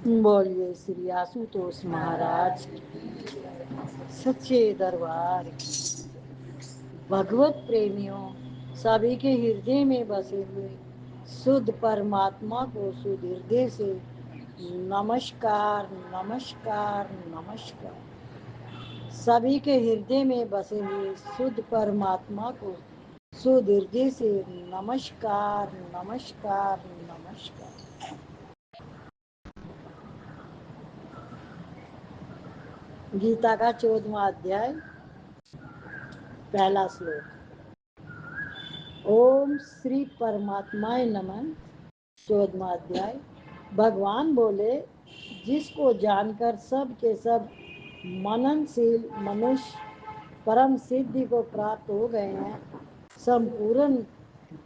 बोलिए श्री आशुतोष महाराज सच्चे दरबार की। भगवत प्रेमियों, सभी के हृदय में बसे हुए शुद्ध परमात्मा को शुद्ध हृदय से नमस्कार नमस्कार नमस्कार। सभी के हृदय में बसे हुए शुद्ध परमात्मा को शुद्ध हृदय से नमस्कार नमस्कार नमस्कार। गीता का 14वां अध्याय, पहला श्लोक। ओम श्री परमात्माय नमः। 14वां अध्याय। भगवान बोले, जिसको जानकर सब के सब मननशील मनुष्य परम सिद्धि को प्राप्त हो गए हैं, संपूर्ण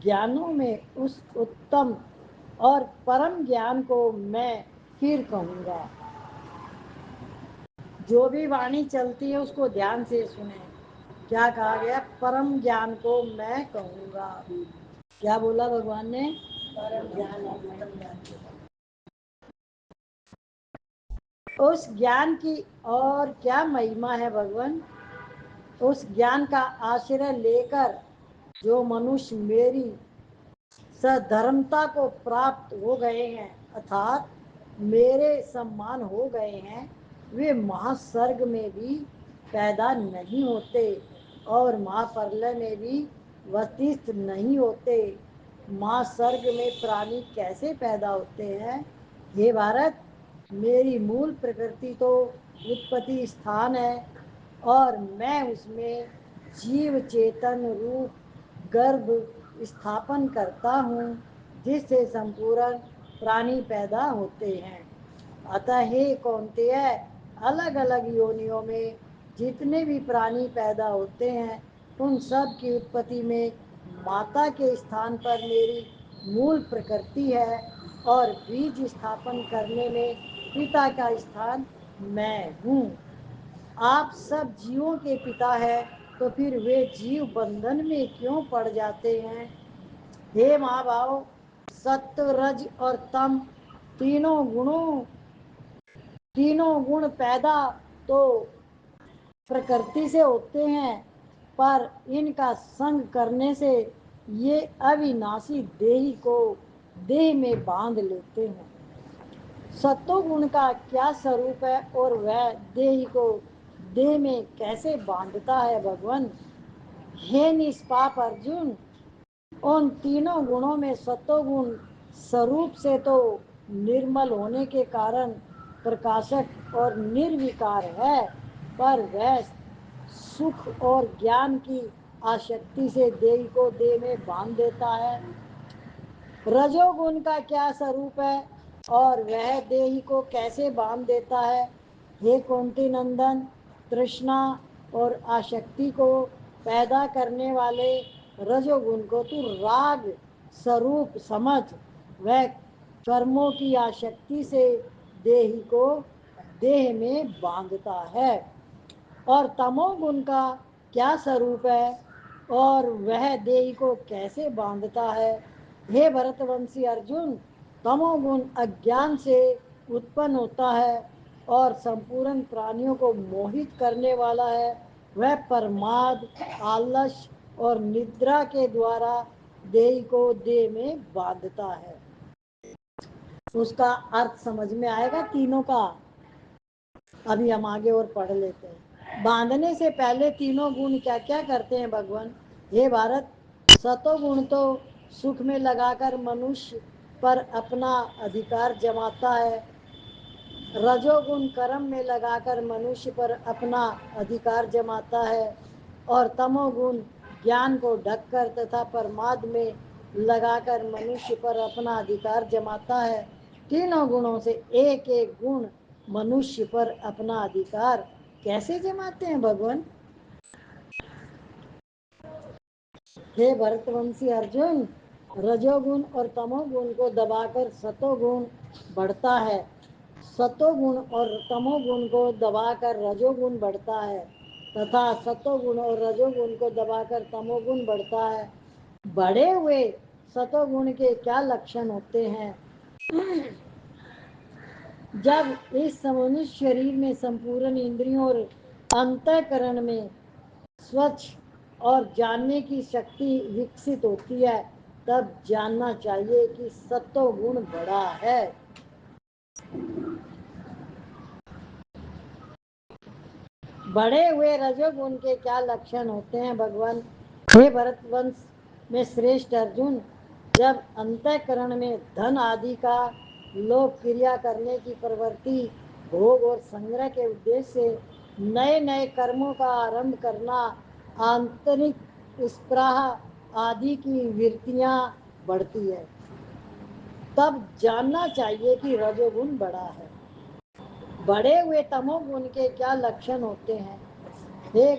ज्ञानों में उस उत्तम और परम ज्ञान को मैं फिर कहूँगा। जो भी वाणी चलती है उसको ध्यान से सुने। क्या कहा गया? परम ज्ञान को मैं कहूँगा। क्या बोला भगवान ने? परम ज्ञान और परम ज्ञान। उस ज्ञान की और क्या महिमा है भगवान? उस ज्ञान का आश्रय लेकर जो मनुष्य मेरी सधर्मता को प्राप्त हो गए हैं, अर्थात मेरे सम्मान हो गए हैं, वे महासर्ग में भी पैदा नहीं होते और महाप्रलय में भी वतिस्थ नहीं होते। महासर्ग में प्राणी कैसे पैदा होते हैं? हे भारत, मेरी मूल प्रकृति तो उत्पत्ति स्थान है और मैं उसमें जीव चेतन रूप गर्भ स्थापन करता हूँ, जिससे संपूर्ण प्राणी पैदा होते हैं। अतः हे कौन्तेय, अलग अलग योनियों में जितने भी प्राणी पैदा होते हैं, उन सब की उत्पत्ति में माता के स्थान पर मेरी मूल प्रकृति है और बीज स्थापन करने में पिता का स्थान मैं हूँ। आप सब जीवों के पिता है, तो फिर वे जीव बंधन में क्यों पड़ जाते हैं? हे महाभाव, सत्व रज और तम तीनों गुण पैदा तो प्रकृति से होते हैं, पर इनका संग करने से ये अविनाशी देही को देह में बांध लेते हैं। सत्वगुण का क्या स्वरूप है और वह देही को देह में कैसे बांधता है भगवान? हे निष्पाप अर्जुन, उन तीनों गुणों में सत्वगुण स्वरूप से तो निर्मल होने के कारण प्रकाशक और निर्विकार है, पर वह सुख और ज्ञान की आसक्ति से देह को देह में बांध देता है। रजोगुण का क्या स्वरूप है और वह देही को कैसे बांध देता है? हे कुंती नंदन, तृष्णा और आसक्ति को पैदा करने वाले रजोगुण को तू राग स्वरूप समझ। वह कर्मों की आसक्ति से देही को देह में बांधता है। और तमोगुण का क्या स्वरूप है और वह देही को कैसे बांधता है? हे भरतवंशी अर्जुन, तमोगुण अज्ञान से उत्पन्न होता है और संपूर्ण प्राणियों को मोहित करने वाला है। वह प्रमाद, आलस्य और निद्रा के द्वारा देह को देह में बांधता है। उसका अर्थ समझ में आएगा तीनों का? अभी हम आगे और पढ़ लेते हैं। बांधने से पहले तीनों गुण क्या क्या करते हैं भगवान? हे भारत, सतोगुण तो सुख में लगाकर मनुष्य पर अपना अधिकार जमाता है। रजोगुण कर्म में लगाकर मनुष्य पर अपना अधिकार जमाता है और तमोगुण ज्ञान को ढककर तथा प्रमाद में लगाकर मनुष्य पर अपना अधिकार जमाता है। तीनों गुणों से एक एक गुण मनुष्य पर अपना अधिकार कैसे जमाते हैं भगवान? हे भरतवंशी अर्जुन, रजोगुण और तमोगुण को दबाकर सतोगुण बढ़ता है, सतोगुण और तमोगुण को दबाकर रजोगुण बढ़ता है तथा सतोगुण और रजोगुण को दबाकर तमोगुण बढ़ता है। बढ़े हुए सतोगुण के क्या लक्षण होते हैं? जब इस मनुष्य शरीर में संपूर्ण इंद्रियों और अंतःकरण में स्वच्छ और जानने की शक्ति विकसित होती है, तब जानना चाहिए कि सत्वगुण बड़ा है। बढ़े हुए रजोगुण के क्या लक्षण होते हैं भगवान? हे भरतवंश में श्रेष्ठ अर्जुन, जब अंतःकरण में धन आदि का लोभ क्रिया करने की प्रवृत्ति, भोग और संग्रह के उद्देश्य से नए नए कर्मों का आरंभ करना, आंतरिक स्पृहा आदि की वृत्तियां बढ़ती है, तब जानना चाहिए कि रजोगुण बड़ा है। बढ़े हुए तमोगुण के क्या लक्षण होते हैं? हे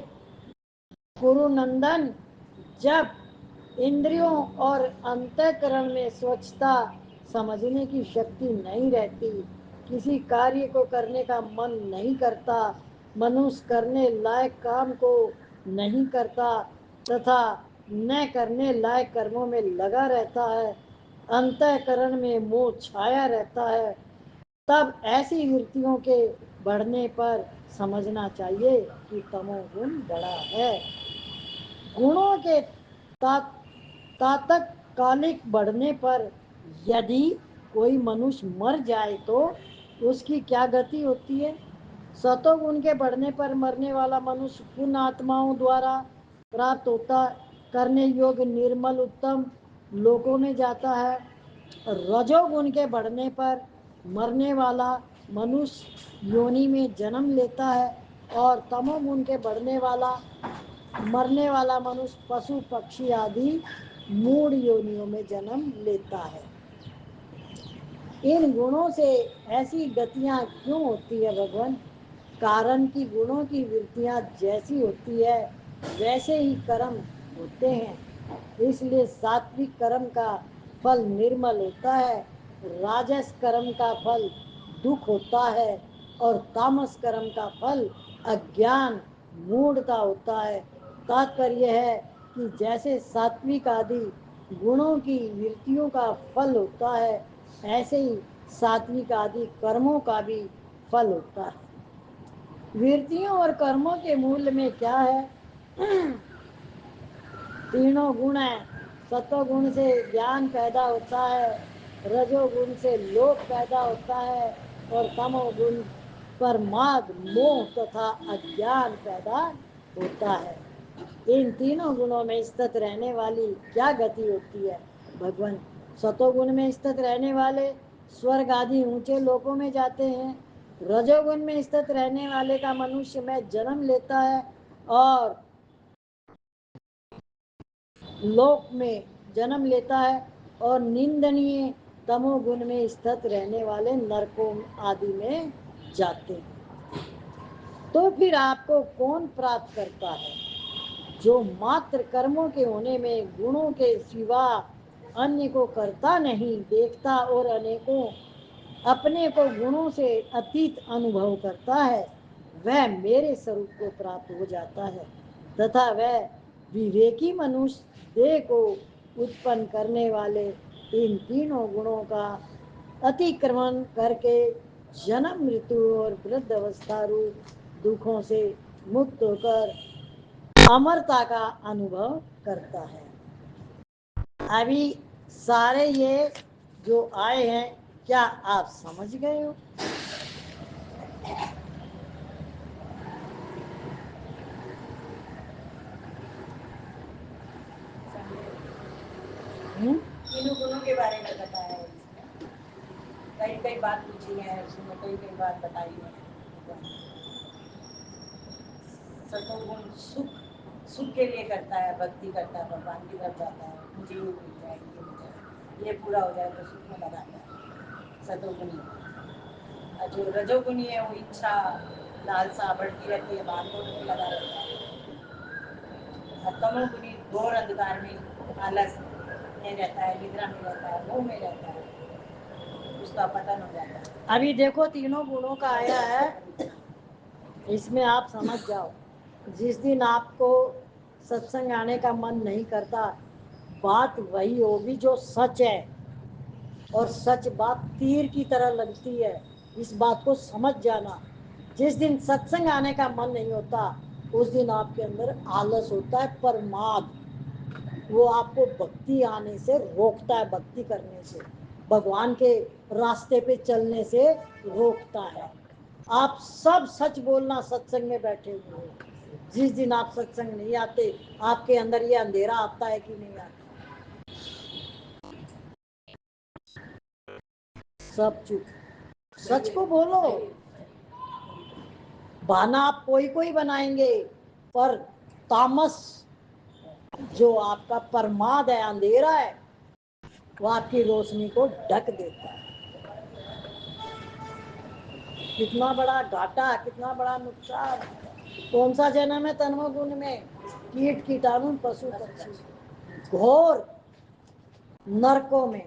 कुरुनंदन, जब इंद्रियों और अंतःकरण में स्वच्छता समझने की शक्ति नहीं रहती, किसी कार्य को करने का मन नहीं करता, मनुष्य करने लायक काम को नहीं करता तथा न करने लायक कर्मों में लगा रहता है, अंतःकरण में मोह छाया रहता है, तब ऐसी वृत्तियों के बढ़ने पर समझना चाहिए कि तमोगुण बड़ा है। गुणों के तात्कालिक बढ़ने पर यदि कोई मनुष्य मर जाए तो उसकी क्या गति होती है? सतोगुण के बढ़ने पर मरने वाला मनुष्य पुण्य आत्माओं द्वारा प्राप्त होता करने योग्य निर्मल उत्तम लोकों में जाता है। रजोगुण के बढ़ने पर मरने वाला मनुष्य योनि में जन्म लेता है और तमोगुण के बढ़ने वाला मरने वाला मनुष्य पशु पक्षी आदि मूढ़ योनियों में जन्म लेता है। इन गुणों से ऐसी गतियां क्यों होती है भगवान? कारण की गुणों की वृत्तियां जैसी होती है वैसे ही कर्म होते हैं। इसलिए सात्विक कर्म का फल निर्मल होता है, राजस कर्म का फल दुख होता है और तामस कर्म का फल अज्ञान मूढ़ता होता है। तात्पर्य है कि जैसे सात्विक आदि गुणों की वृत्तियों का फल होता है, ऐसे ही सात्विक आदि कर्मों का भी फल होता है। वृत्तियों और कर्मों के मूल में क्या है? तीनों गुण है। सत्वगुण से ज्ञान पैदा होता है, रजोगुण से लोभ पैदा होता है और तमोगुण पर माद मोह तथा अज्ञान पैदा होता है। इन तीनों गुणों में स्थित रहने वाली क्या गति होती है भगवान? सतोगुण में स्थित रहने वाले स्वर्ग आदि ऊंचे लोकों में जाते हैं, रजोगुण में स्थित रहने वाले का मनुष्य में जन्म लेता है और लोक में जन्म लेता है, और निंदनीय तमोगुण में स्थित रहने वाले नरकों आदि में जाते हैं। तो फिर आपको कौन प्राप्त करता है? जो मात्र कर्मों के होने में गुणों के सिवा अन्य को करता नहीं, देखता और अनेकों अपने को गुणों से अतीत अनुभव करता है, वह मेरे स्वरूप को प्राप्त हो जाता है तथा वह विवेकी मनुष्य देह को उत्पन्न करने वाले इन तीनों गुणों का अतिक्रमण करके जन्म मृत्यु और वृद्ध अवस्था रूप दुखों से मुक्त होकर अमरता का अनुभव करता है। अभी सारे ये जो आए हैं, क्या आप समझ गए हो? तीनों गुणों के बारे में बताया है इसमें, कई कई बात पूछी है उसमें, कई कई बात बताई है। सतोगुण सुख सुख के लिए करता है, भक्ति करता है, भगवान की तरफ जाता है, मुझे ये मिल जाए, ये मिल जाए, ये पूरा हो जाए तो सुख में लगाता है सतोगुणी। और जो रजोगुणी है वो इच्छा लालसा बढ़ती रहती है, भागदौड़ में लगा रहता है। और तमोगुणी घोर अंधकार में आलस में रहता है, निद्रा में रहता है, मोह में रहता है, उसका पतन हो जाता है। अभी देखो तीनों गुणों का आया है, इसमें आप समझ जाओ। जिस दिन आपको सत्संग आने का मन नहीं करता, बात वही होगी जो सच है, और सच बात तीर की तरह लगती है। इस बात को समझ जाना। जिस दिन सत्संग आने का मन नहीं होता उस दिन आपके अंदर आलस होता है, प्रमाद। वो आपको भक्ति आने से रोकता है, भक्ति करने से, भगवान के रास्ते पे चलने से रोकता है। आप सब सच बोलना सत्संग में बैठे हुए हो। जिस दिन आप सत्संग नहीं आते आपके अंदर ये अंधेरा आता है कि नहीं आता? सब चुप, सच को बोलो। बहाना आप कोई कोई बनाएंगे, पर तामस जो आपका प्रमाद है, अंधेरा है, वो आपकी रोशनी को ढक देता है। कितना बड़ा घाटा, कितना बड़ा नुकसान। कौन सा जन्म है तन्मगुण में? कीट कीटाणु पशु पक्षी, घोर नरकों में।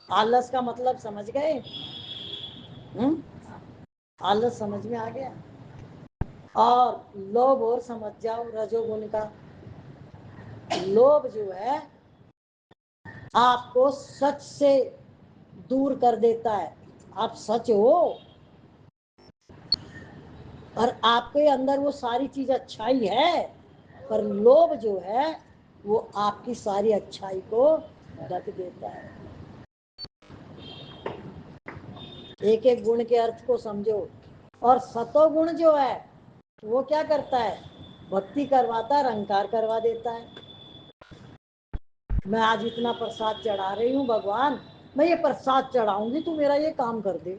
आलस का मतलब समझ गए? आलस समझ में आ गया? और लोभ और समझ जाओ, रजोगुण का। लोभ जो है आपको सच से दूर कर देता है। आप सच हो और आपके अंदर वो सारी चीज अच्छाई है, पर लोभ जो है वो आपकी सारी अच्छाई को ढक देता है। एक एक गुण के अर्थ को समझो। और सतोगुण जो है वो क्या करता है? भक्ति करवाता है, अहंकार करवा देता है। मैं आज इतना प्रसाद चढ़ा रही हूँ भगवान, मैं ये प्रसाद चढ़ाऊंगी, तू मेरा ये काम कर दे।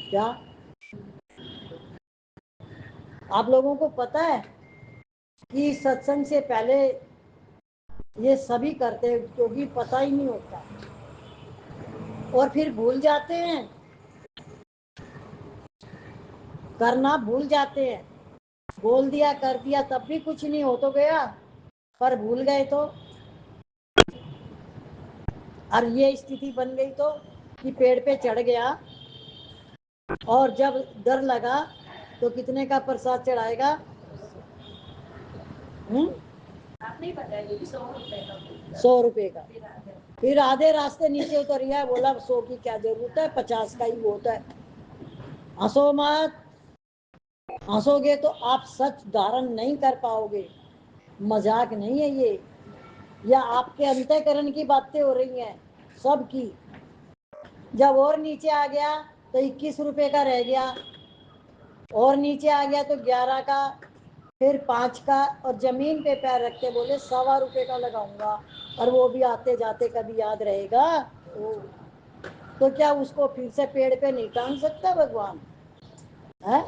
क्या आप लोगों को पता है कि सत्संग से पहले ये सभी करते हैं, क्योंकि पता ही नहीं होता और फिर भूल जाते हैं, करना भूल जाते हैं। बोल दिया कर दिया तब भी कुछ नहीं हो तो गया, पर भूल गए तो। और ये स्थिति बन गई तो कि पेड़ पे चढ़ गया और जब डर लगा तो कितने का प्रसाद चढ़ाएगा? आप नहीं पता है, 100 रुपए का। 100 रुपए का। फिर आधे रास्ते नीचे उतर गया, बोला 100 की क्या जरूरत है, 50 का ही होता है। हंसो मत, हंसोगे तो आप सच धारण नहीं कर पाओगे। मजाक नहीं है ये, या आपके अंतःकरण की बातें हो रही हैं सबकी। जब और नीचे आ गया तो 21 रुपए का रह गया, और नीचे आ गया तो 11 का, फिर 5 का, और जमीन पे पैर रख के बोले 1.25 रुपए का लगाऊंगा। और वो भी आते जाते कभी याद रहेगा? तो क्या उसको फिर से पेड़ पे नहीं टांग सकता भगवान है?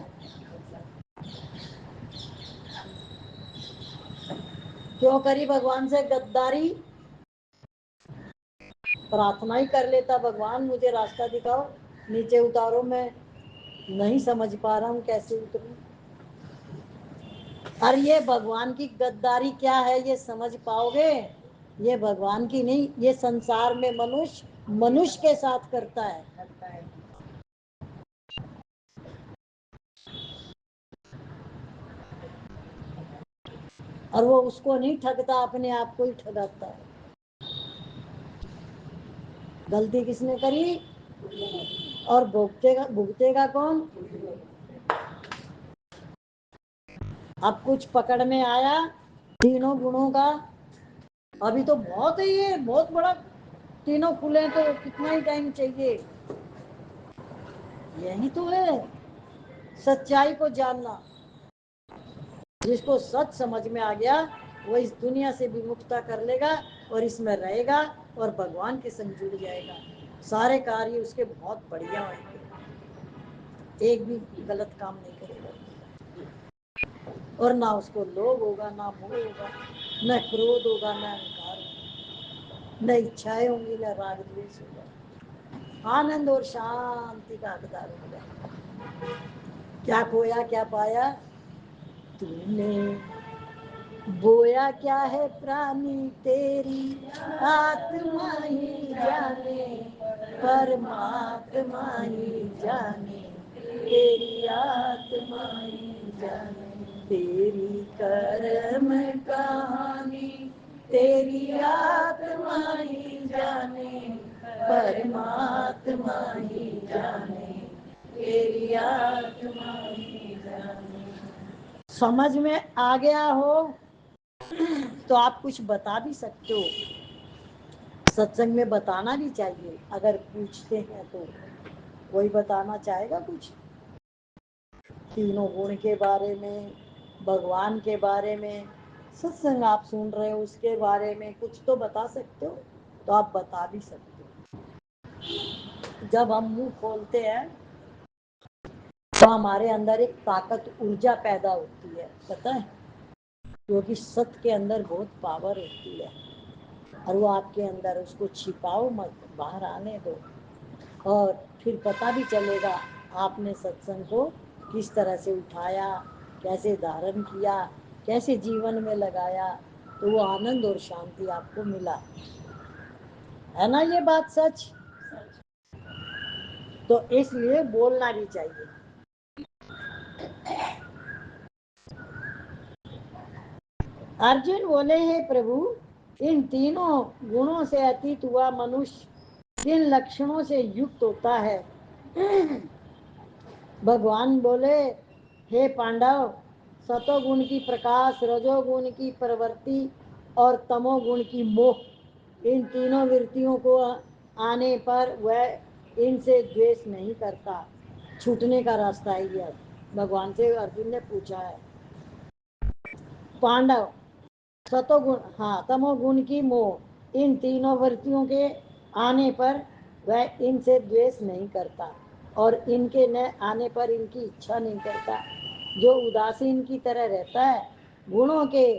क्यों करी भगवान से गद्दारी? प्रार्थना ही कर लेता, भगवान मुझे रास्ता दिखाओ, नीचे उतारो, मैं नहीं समझ पा रहा हूँ कैसे उतरूं। और ये भगवान की गद्दारी क्या है ये समझ पाओगे? ये भगवान की नहीं, ये संसार में मनुष्य मनुष्य के साथ करता है। और वो उसको नहीं ठगता, अपने आप को ही ठगाता है। गलती किसने करी और भुगतेगा, भुगतेगा कौन? अब कुछ पकड़ में आया तीनों गुणों का? अभी तो बहुत है, ये बहुत बड़ा। तीनों खुले तो कितना ही टाइम चाहिए। यही तो है सच्चाई को जानना। जिसको सच समझ में आ गया वो इस दुनिया से विमुखता कर लेगा और इसमें रहेगा और भगवान के संग जुड़ जाएगा। सारे कार्य उसके बहुत बढ़िया होंगे, एक भी गलत काम नहीं करेगा। और ना उसको लोभ होगा, ना मोह होगा, न क्रोध होगा, न अहंकार होगा, न इच्छाएं होंगी, न राग द्वेष होगा। आनंद और शांति का हकदार होगा। क्या खोया क्या पाया तूने, बोया क्या है प्राणी तेरी आत्मा ही जाने, परमात्मा ही जाने, तेरी आत्मा ही जाने, तेरी कर्म कहानी तेरी आत्मा ही जाने, परमात्मा ही जाने, तेरी आत्मा ही जाने। समझ में आ गया हो तो आप कुछ बता भी सकते हो, सत्संग में बताना भी चाहिए। अगर पूछते हैं तो कोई बताना चाहेगा कुछ, तीनों गुण के बारे में, भगवान के बारे में, सत्संग आप सुन रहे हो उसके बारे में कुछ तो बता सकते हो, तो आप बता भी सकते हो। जब हम मुंह खोलते हैं तो हमारे अंदर एक ताकत, ऊर्जा पैदा होती है, पता है, क्योंकि सत्य के अंदर बहुत पावर होती है और वो आपके अंदर, उसको छिपाओ मत, बाहर आने दो। और फिर पता भी चलेगा आपने सत्संग को किस तरह से उठाया, कैसे धारण किया, कैसे जीवन में लगाया, तो वो आनंद और शांति आपको मिला, है ना ये बात सच? तो इसलिए बोलना भी चाहिए। अर्जुन बोले, हे प्रभु, इन तीनों गुणों से अतीत हुआ मनुष्य किन लक्षणों से युक्त होता है? भगवान बोले, हे पांडव, सतोगुण की प्रकाश, रजोगुण की प्रवृत्ति और तमोगुण की मोह, इन तीनों वृत्तियों को आने पर वह इनसे द्वेष नहीं करता। छूटने का रास्ता है ये। भगवान से अर्जुन ने पूछा है। पांडव, सतोगुण, हाँ, तमोगुण की मोह, इन तीनों वृत्तियों के आने पर वह इनसे द्वेष नहीं करता और इनके न आने पर इनकी इच्छा नहीं करता। जो उदासीन की तरह रहता है, गुणों के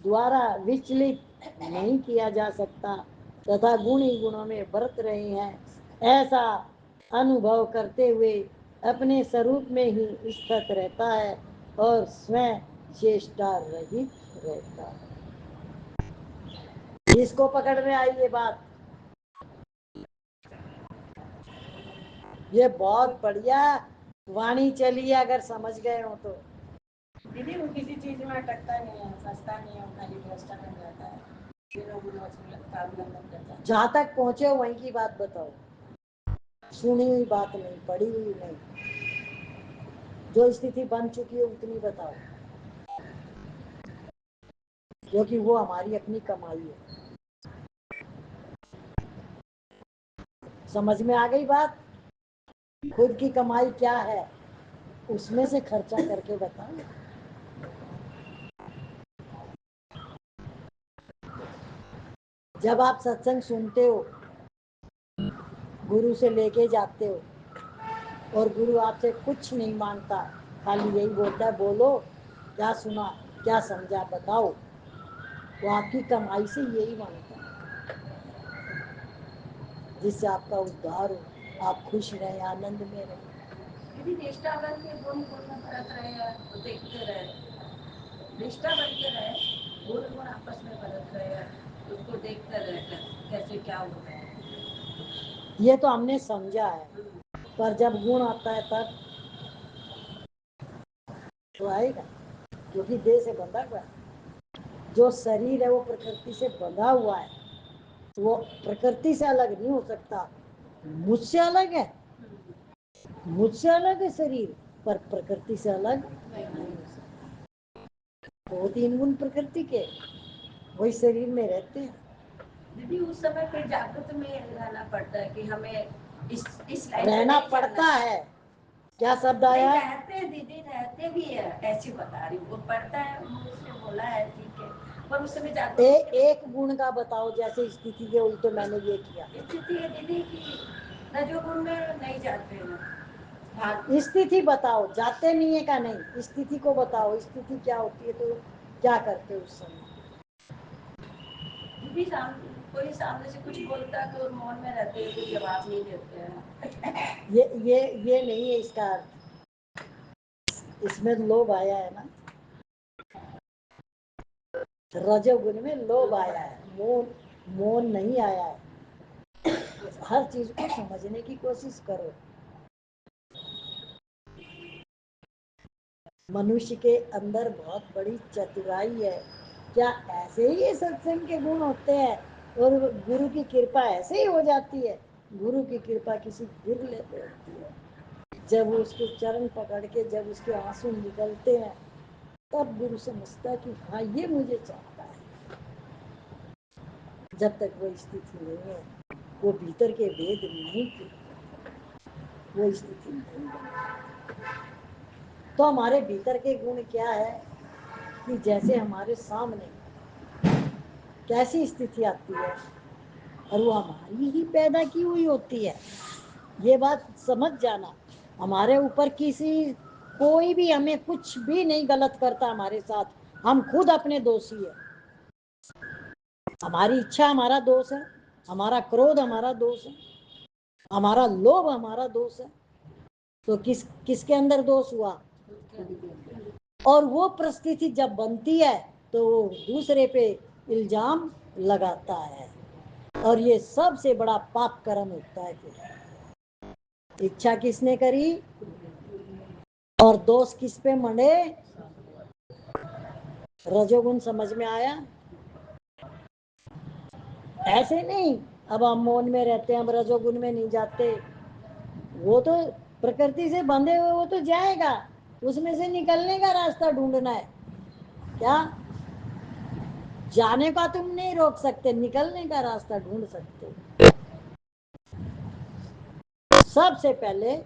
द्वारा विचलित नहीं किया जा सकता तथा गुण ही गुणों में बरत रहे हैं, ऐसा अनुभव करते हुए अपने स्वरूप में ही स्थित रहता है और स्वयं चेष्टा रहित रहता है। इसको पकड़ में आई ये बात? ये बहुत बढ़िया वाणी चली है, अगर समझ गए हो तो। दीदी वो किसी चीज में अटकता नहीं है, फंसता नहीं है, खाली भ्रष्टा बन जाता है, जहां तक पहुंचे हो वहीं की बात बताओ, सुनी हुई बात नहीं, पढ़ी हुई नहीं, जो स्थिति बन चुकी है उतनी बताओ, क्योंकि वो हमारी अपनी कमाई है। समझ में आ गई बात? खुद की कमाई क्या है, उसमें से खर्चा करके बताओ। जब आप सत्संग सुनते हो, गुरु से लेके जाते हो और गुरु आपसे कुछ नहीं मांगता, खाली यही बोलता है, बोलो क्या सुना, क्या समझा, बताओ, वो आपकी कमाई से यही मांगता है, जिससे आपका उद्धार हो, आप खुश रहे, आनंद में रहे। दीदी निष्ठा बन के गुण गुण में बरत रहे हैं, तो देखते रहे, निष्ठा बन के रहे, गुण गुण आपस में बरत रहे हैं, उसको देखते रहे कैसे क्या हो रहा है। ये तो हमने समझा है, पर जब गुण आता है तब तो आएगा, क्योंकि देह से बंधा हुआ है। जो शरीर है वो प्रकृति से बंधा हुआ है, तो वो प्रकृति से अलग नहीं हो सकता। मुझसे अलग है, मुझसे अलग है शरीर, पर प्रकृति से अलग नहीं हो सकता। दो तीन गुण प्रकृति के वही शरीर में रहते हैं। दीदी उस समय फिर जागृत में रहना पड़ता है कि हमें इस रहना पड़ता है। क्या शब्द आया? रहते हैं दीदी, रहते भी है, ऐसी बता रही हूँ, वो पढ़ता है, मुझसे बोला है, ठीक है, पर उस समय जागृत एक गुण का बताओ, जैसे स्थिति के उल्टे मैंने ये किया। स्थिति है दीदी की रजोगुण में नहीं जाते हैं। स्थिति बताओ, जाते नहीं है का नहीं, स्थिति को बताओ, स्थिति क्या होती है, तो क्या करते हो उस समय? दीदी कोई सामने से कुछ बोलता है तो मौन में रहते हैं, कुछ जवाब नहीं देते हैं। ये नहीं है इसका अर्थ, इसमें लोभ आया है ना, रजोगुण में लोभ आया है, मोन नहीं आया है। हर चीज को समझने की कोशिश करो। मनुष्य के अंदर बहुत बड़ी चतुराई है। क्या ऐसे ही ये सत्संग के गुण होते हैं और गुरु की कृपा ऐसे ही हो जाती है? गुरु की कृपा किसी बिरले पे होती है। जब वो उसके चरण पकड़ के जब उसके आंसू निकलते हैं तब गुरु समझता है कि हाँ ये मुझे चाहता है। जब तक वो स्थिति नहीं है, वो भीतर के वेद नहीं खुलते, वो स्थिति नहीं बनती। तो हमारे भीतर के गुण क्या है कि जैसे हमारे सामने कैसी स्थिति आती है और वो हमारी ही पैदा की हुई होती है। ये बात समझ जाना। हमारे ऊपर किसी कोई भी हमें कुछ भी नहीं गलत करता हमारे साथ, हम खुद अपने दोषी है। हमारी इच्छा हमारा दोष है, हमारा क्रोध हमारा दोष है, हमारा लोभ हमारा दोष है। तो किसके अंदर दोष हुआ? और वो परिस्थिति जब बनती है तो वो दूसरे पे इल्जाम लगाता है और ये सबसे बड़ा पाप कर्म होता है। फिर इच्छा किसने करी और दोष किस पे मंडे? रजोगुण समझ में आया? ऐसे नहीं अब हम मौन में रहते हैं, हम रजोगुण में नहीं जाते। वो तो प्रकृति से बंधे हुए, वो तो जाएगा, उसमें से निकलने का रास्ता ढूंढना है। क्या जाने का तुम नहीं रोक सकते, निकलने का रास्ता ढूंढ सकते। सबसे पहले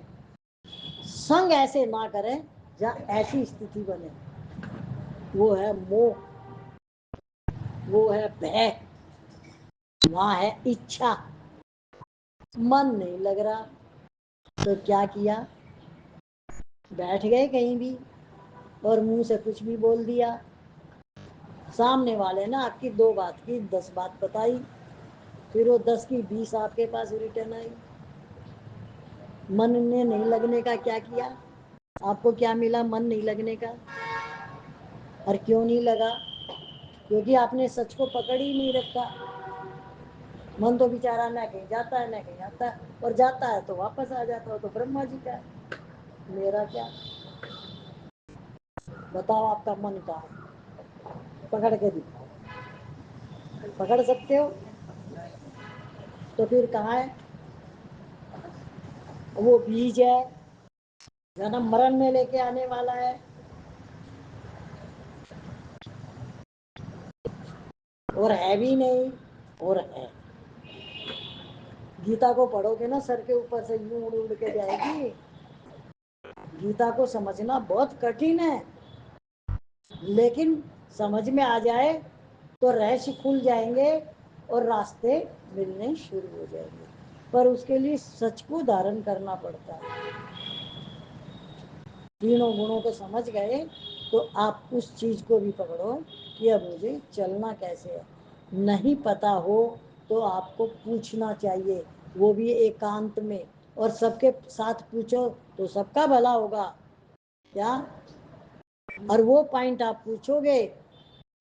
संग ऐसे ना करें जहां ऐसी स्थिति बने। वो है मोह, वो है भय, वहां है इच्छा। मन नहीं लग रहा तो क्या किया? बैठ गए कहीं भी और मुंह से कुछ भी बोल दिया। सामने वाले ने आपकी 2 बात की 10 बात बताई, फिर वो 10 की 20 आपके पास रिटर्न आई। मन ने नहीं लगने का क्या किया? आपको क्या मिला मन नहीं लगने का? और क्यों नहीं लगा? क्योंकि आपने सच को पकड़ ही नहीं रखा। मन तो बेचारा न कहीं जाता है न कहीं आता है, और जाता है तो वापस आ जाता है, तो ब्रह्मा जी का है, मेरा क्या? बताओ आपका मन कहाँ है? पकड़ के दिखाओ। पकड़ सकते हो? तो फिर कहाँ है? वो बीज है, जन्म मरण में लेके आने वाला है। और है भी नहीं और है। गीता को पढ़ोगे ना सर के ऊपर से यूं उड़ उड़ के जाएगी। गीता को समझना बहुत कठिन है, लेकिन समझ में आ जाए तो रहस्य खुल जाएंगे और रास्ते मिलने शुरू हो जाएंगे। पर उसके लिए सच को धारण करना पड़ता है। तीनों गुणों को समझ गए तो आप उस चीज को भी पकड़ो कि अब मुझे चलना कैसे है। नहीं पता हो तो आपको पूछना चाहिए, वो भी एकांत में, और सबके साथ पूछो तो सबका भला होगा। क्या? और वो पॉइंट आप पूछोगे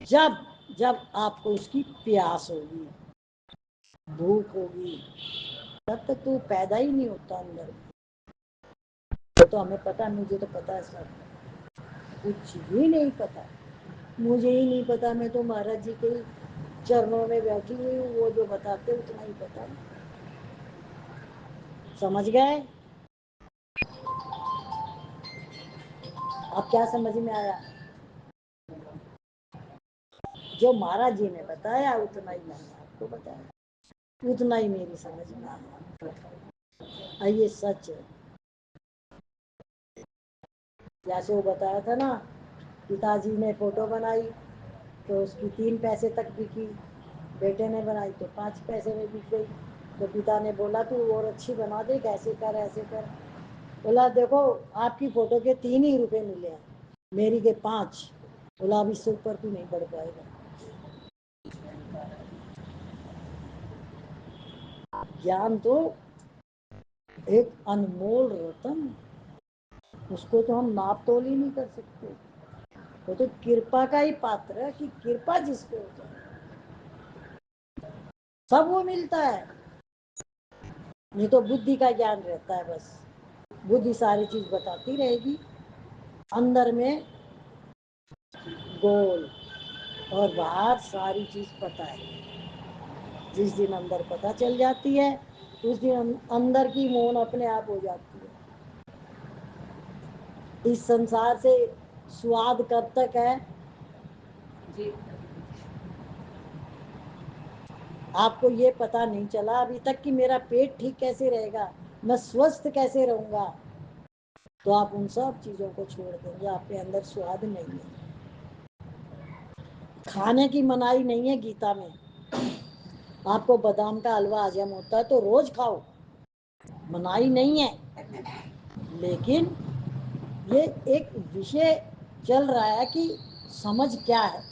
जब जब आपको उसकी प्यास होगी, भूख होगी। तब तक तो पैदा ही नहीं होता अंदर। तो हमें पता, मुझे तो पता है सब, कुछ भी नहीं पता। मुझे ही नहीं पता, मैं तो महाराज जी के चरणों में बैठी हुई हूँ, वो जो बताते उतना ही पता है। समझ गए? अब क्या समझ में आया? जो महाराज जी ने बताया उतना ही मैंने आपको बताया, उतना ही मेरी समझ में आया। ये सच है। जैसे वो बताया था ना, पिताजी ने फोटो बनाई तो उसकी 3 पैसे तक बिकी, बेटे ने बनाई तो 5 पैसे में बिक गई। तो पिता ने बोला तू और अच्छी बना दे, कैसे कर ऐसे कर। बोला देखो आपकी फोटो के 3 ही रुपए मिले हैं, मेरी के 5। बोला अब इससे ऊपर तू नहीं बढ़ पाएगा। ज्ञान तो एक अनमोल रतन, उसको तो हम नाप तोल ही नहीं कर सकते। वो तो कृपा का ही पात्र है कि कृपा जिस पे हो जाए सब वो मिलता है। नहीं तो बुद्धि का ज्ञान रहता है, बस बुद्धि सारी चीज बताती रहेगी। अंदर में गोल और बाहर सारी चीज पता है। जिस दिन अंदर पता चल जाती है उस दिन अंदर की मौन अपने आप हो जाती है। इस संसार से स्वाद कब तक है? जी आपको ये पता नहीं चला अभी तक कि मेरा पेट ठीक कैसे रहेगा, मैं स्वस्थ कैसे रहूंगा, तो आप उन सब चीजों को छोड़ देंगे। आपके अंदर स्वाद नहीं है। खाने की मनाही नहीं है गीता में। आपको बादाम का हलवा हजम होता है तो रोज खाओ, मनाही नहीं है। लेकिन ये एक विषय चल रहा है कि समझ क्या है।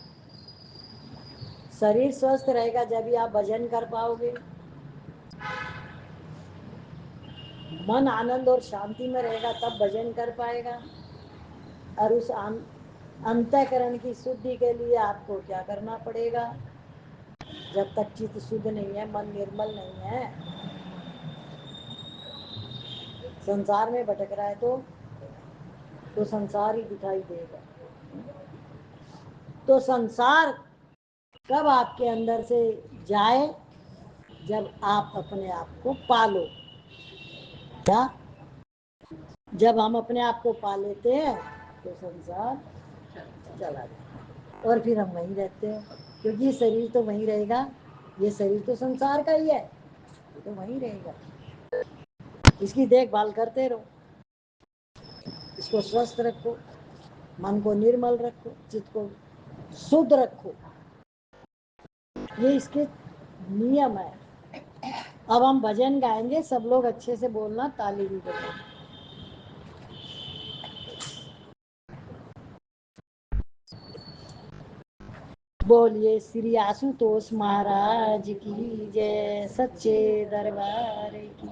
शरीर स्वस्थ रहेगा जब भी आप भजन कर पाओगे, मन आनंद और शांति में रहेगा तब भजन कर पाएगा। और उस अंतःकरण की शुद्धि के लिए आपको क्या करना पड़ेगा? जब तक चित्त शुद्ध नहीं है, मन निर्मल नहीं है, संसार में भटक रहा है तो संसार ही दिखाई देगा। तो संसार कब आपके अंदर से जाए? जब आप अपने आप को पालो। क्या? जब हम अपने आप को पा लेते हैं तो संसार चला जाता है और फिर हम वहीं रहते हैं, क्योंकि ये शरीर तो वहीं रहेगा। ये शरीर तो संसार का ही है, ये तो वहीं रहेगा। इसकी देखभाल करते रहो, इसको स्वस्थ रखो, मन को निर्मल रखो, चित्त को शुद्ध रखो। ये इसके नियम है। अब हम भजन गाएंगे, सब लोग अच्छे से बोलना, ताली भी बजाना। बोलिए श्री आशुतोष महाराज की जय, सच्चे दरबार की।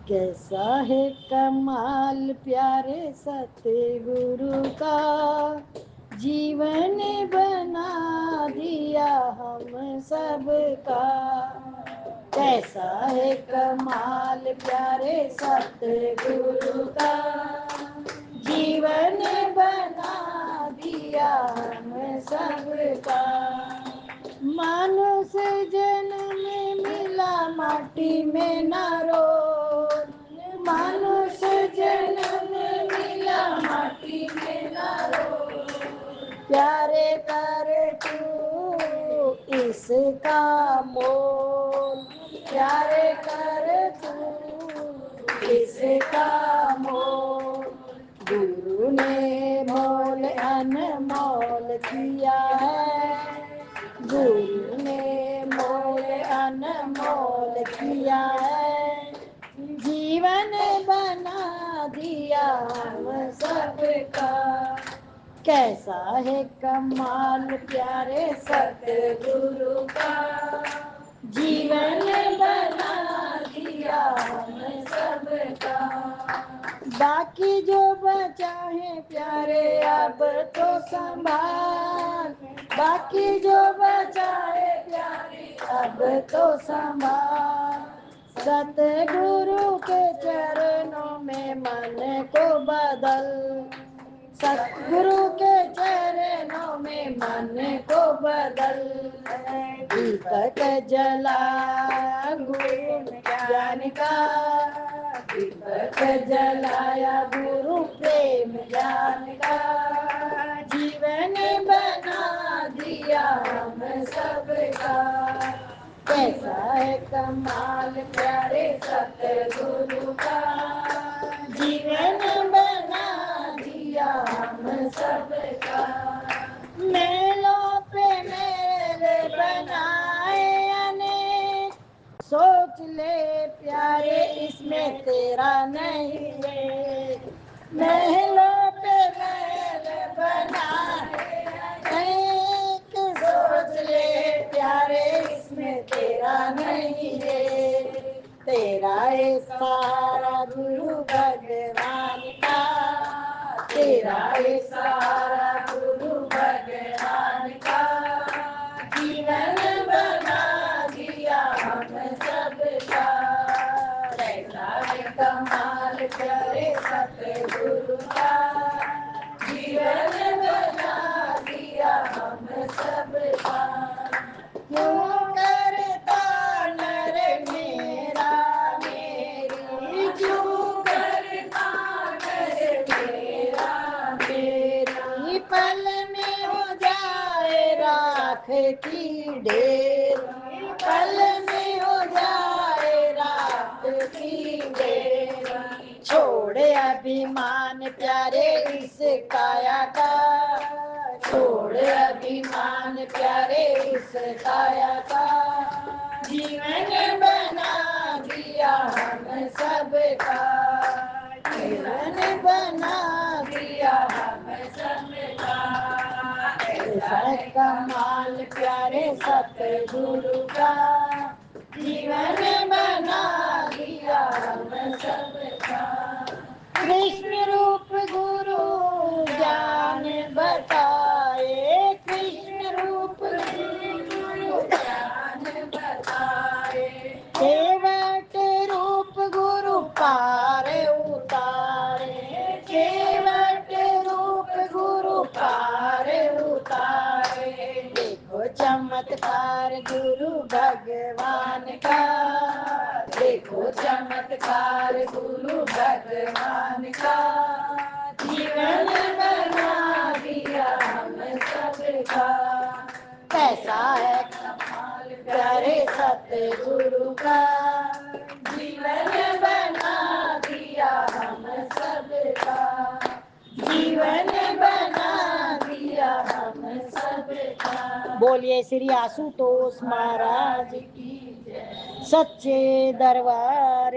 कैसा है कमाल प्यारे सतगुरु का, जीवन बना दिया हम सबका। कैसा है कमाल प्यारे सतगुरु का, जीवन बना दिया हम सबका। मानुष जन्म मिला माटी में न रोल, मानुष जन्म मिला माटी में न रोल। प्यारे कर तू इसका मोल, प्यारे कर तू इसका मोल। गुरु ने मोल अनमोल किया है, गुरु ने मोल अनमोल किया है। जीवन बना दिया हम सबका। कैसा है कमाल प्यारे सतगुरु का, जीवन बना दिया हम सबका। बाकी जो बचा है प्यारे अब तो संभाल, बाकी जो बचा है प्यारे अब तो संभाल। सतगुरु के चरणों में मन को बदल, सतगुरु के चरणों में मन को बदल। दीपक जला गुरु ज्ञान का, दीपक जलाया गुरु प्रेम ज्ञान का। जीवन बना दिया हम सबका। कैसा है कमाल प्यारे सतगुरु का, जीवन बना दिया हम सबका। मेलों पे मेले बनाए अनेक, सोच ले प्यारे इसमें तेरा नहीं है। महलों पे महल बनाए अनेक, सोच ले प्यारे इसमें तेरा नहीं है। तेरा है सारा गुरु भगवान का, तेरा है सारा गुरु भगवान का। जीवन बना दिया हम सबका। कैसा है कमाल करे सतगुरु का, लाख की ढेर, पल में हो जाए रात की ढेर। छोड़े अभिमान प्यारे इस काया का, छोड़े अभिमान प्यारे इस काया का, जीवन बना दिया हम सबका, जीवन बना दिया हम सबका। ऐसा कमाल प्यारे सतगुरु का, जीवन बना दिया हम सबका। कृष्ण रूप गुरु ज्ञान बताए, कृष्ण रूप गुरु ज्ञान बताए, केवट रूप गुरु पार उतारे, केवट रूप गुरु पार उतारे। देखो चमत्कार गुरु भगवान का, देखो चमत्कार गुरु भगवान का, जीवन बना दिया हम सबका। कैसा है कमाल प्यारे सतगुरु का, जीवन बना दिया हम सबका, जीवन बना दिया हम सबका। बोलिए श्री आशुतोष महाराज की जय, सच्चे दरबार